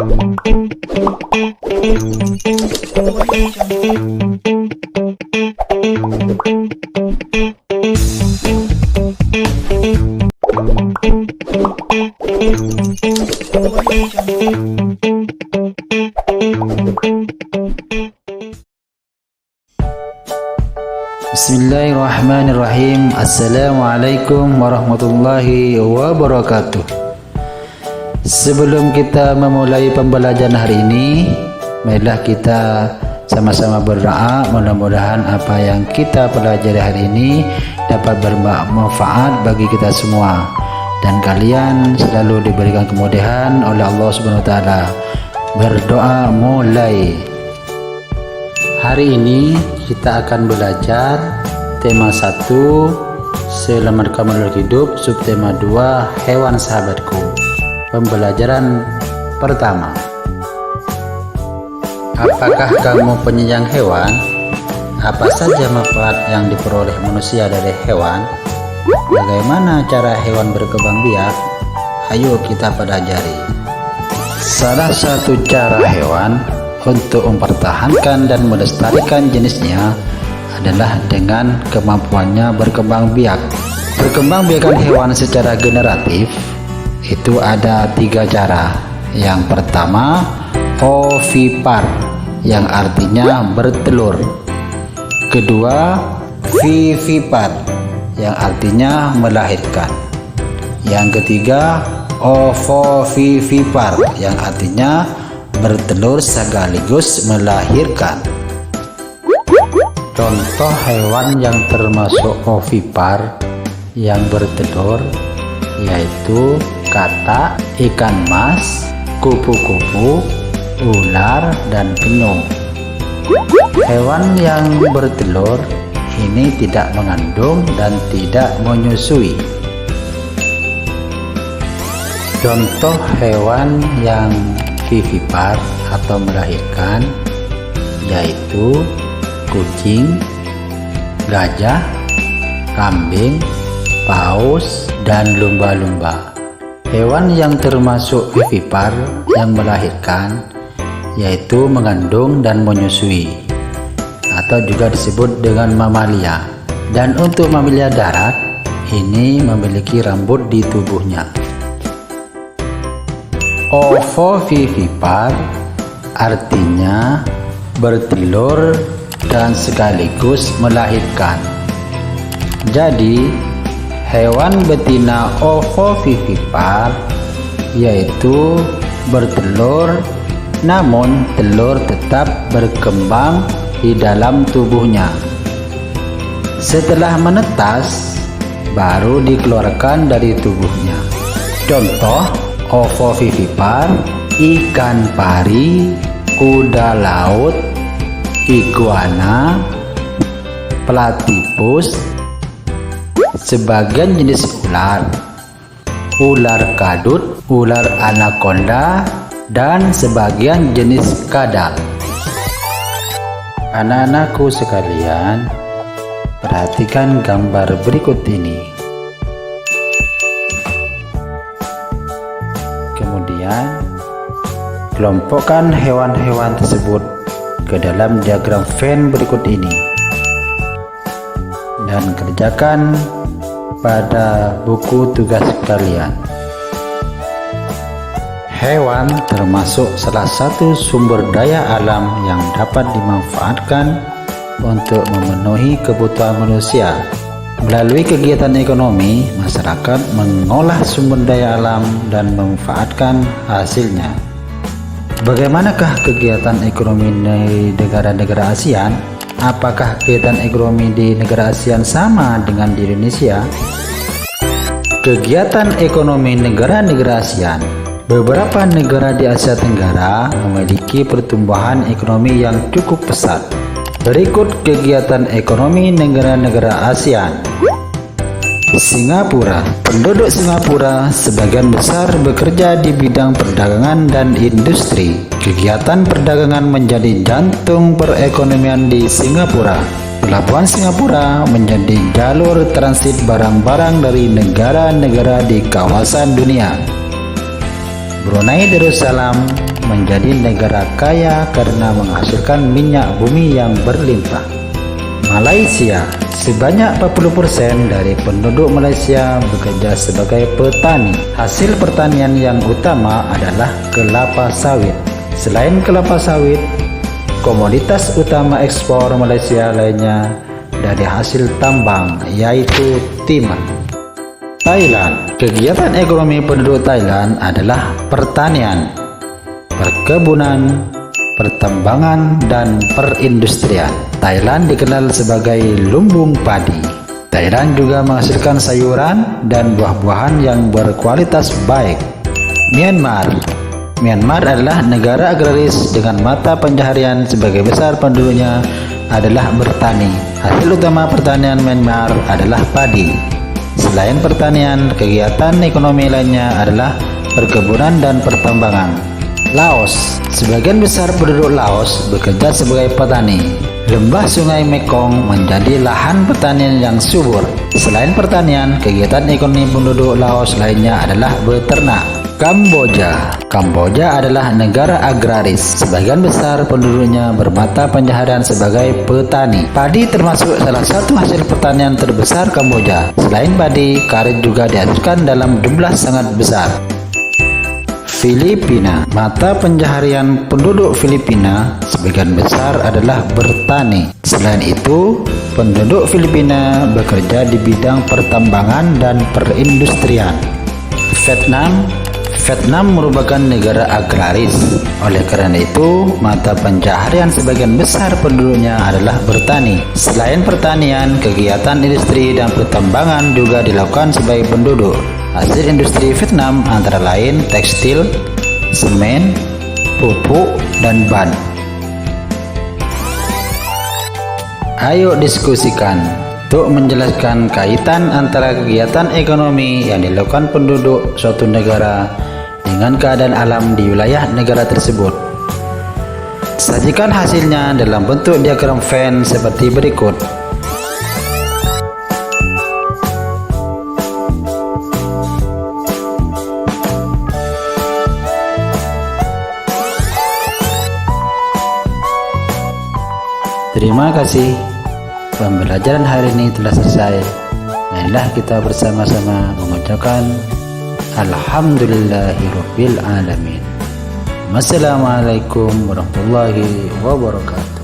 Bismillahirrahmanirrahim. Assalamualaikum warahmatullahi wabarakatuh. Sebelum kita memulai pembelajaran hari ini, marilah kita sama-sama berdoa. Mudah-mudahan apa yang kita pelajari hari ini dapat bermanfaat bagi kita semua, dan kalian selalu diberikan kemudahan oleh Allah Subhanahu wa taala. Berdoa mulai. Hari ini kita akan belajar tema 1 selamatkan makhluk hidup, subtema 2 hewan sahabatku. Pembelajaran pertama, apakah kamu penyayang hewan? Apa saja manfaat yang diperoleh manusia dari hewan? Bagaimana cara hewan berkembang biak? Ayo kita pelajari. Salah satu cara hewan untuk mempertahankan dan melestarikan jenisnya adalah dengan kemampuannya berkembang biak. Berkembang biakan hewan secara generatif itu ada 3 cara. Yang pertama, ovipar, yang artinya bertelur. Kedua, vivipar, yang artinya melahirkan. Yang ketiga, ovovivipar, yang artinya bertelur sekaligus melahirkan. Contoh hewan yang termasuk ovipar yang bertelur yaitu katak, ikan mas, kupu-kupu, ular, dan penyu. Hewan yang bertelur ini tidak mengandung dan tidak menyusui. Contoh hewan yang vivipar atau melahirkan yaitu kucing, gajah, kambing, paus, dan lumba-lumba. Hewan yang termasuk vivipar yang melahirkan yaitu mengandung dan menyusui, atau juga disebut dengan mamalia. Dan untuk mamalia darat ini memiliki rambut di tubuhnya. Ovovivipar artinya bertelur dan sekaligus melahirkan. Jadi hewan betina ovovivipar yaitu bertelur, namun telur tetap berkembang di dalam tubuhnya. Setelah menetas baru dikeluarkan dari tubuhnya. Contoh ovovivipar, ikan pari, kuda laut, iguana, platypus, sebagian jenis ular, ular kadut, ular anaconda, dan sebagian jenis kadal. Anak-anakku sekalian, perhatikan gambar berikut ini. Kemudian kelompokkan hewan-hewan tersebut ke dalam diagram Venn berikut ini dan kerjakan pada buku tugas kalian. Hewan termasuk salah satu sumber daya alam yang dapat dimanfaatkan untuk memenuhi kebutuhan manusia. Melalui kegiatan ekonomi, masyarakat mengolah sumber daya alam dan memanfaatkan hasilnya. Bagaimanakah kegiatan ekonomi di negara-negara ASEAN? Apakah kegiatan ekonomi di negara ASEAN sama dengan di Indonesia? Kegiatan ekonomi negara-negara ASEAN. Beberapa negara di Asia Tenggara memiliki pertumbuhan ekonomi yang cukup pesat. Berikut kegiatan ekonomi negara-negara ASEAN. Singapura. Penduduk Singapura sebagian besar bekerja di bidang perdagangan dan industri. Kegiatan perdagangan menjadi jantung perekonomian di Singapura. Pelabuhan Singapura menjadi jalur transit barang-barang dari negara-negara di kawasan dunia. Brunei Darussalam menjadi negara kaya karena menghasilkan minyak bumi yang berlimpah. Malaysia, sebanyak 40% dari penduduk Malaysia bekerja sebagai petani. Hasil pertanian yang utama adalah kelapa sawit. Selain kelapa sawit, komoditas utama ekspor Malaysia lainnya dari hasil tambang yaitu timah. Thailand, kegiatan ekonomi penduduk Thailand adalah pertanian, perkebunan, pertambangan, dan perindustrian. Thailand dikenal sebagai lumbung padi. Thailand juga menghasilkan sayuran dan buah-buahan yang berkualitas baik. Myanmar adalah negara agraris dengan mata pencaharian sebagai besar penduduknya adalah bertani. Hasil utama pertanian Myanmar adalah padi. Selain pertanian, kegiatan ekonomi lainnya adalah perkebunan dan pertambangan. Laos, sebagian besar penduduk Laos bekerja sebagai petani. Lembah Sungai Mekong menjadi lahan pertanian yang subur. Selain pertanian, kegiatan ekonomi penduduk Laos lainnya adalah beternak. Kamboja adalah negara agraris. Sebagian besar penduduknya bermata pencaharian sebagai petani. Padi termasuk salah satu hasil pertanian terbesar Kamboja. Selain padi, karet juga dihasilkan dalam jumlah sangat besar. Filipina, mata pencaharian penduduk Filipina sebagian besar adalah bertani. Selain itu, penduduk Filipina bekerja di bidang pertambangan dan perindustrian. Vietnam merupakan negara agraris. Oleh karena itu, mata pencaharian sebagian besar penduduknya adalah bertani. Selain pertanian, kegiatan industri dan pertambangan juga dilakukan sebagai penduduk. Hasil industri Vietnam antara lain tekstil, semen, pupuk, dan ban. Ayo diskusikan untuk menjelaskan kaitan antara kegiatan ekonomi yang dilakukan penduduk suatu negara dengan keadaan alam di wilayah negara tersebut. Sajikan hasilnya dalam bentuk diagram Venn seperti berikut. Terima kasih. Pembelajaran hari ini telah selesai. Marilah kita bersama-sama mengucapkan Alhamdulillahirabbil alamin. Wassalamualaikum warahmatullahi wabarakatuh.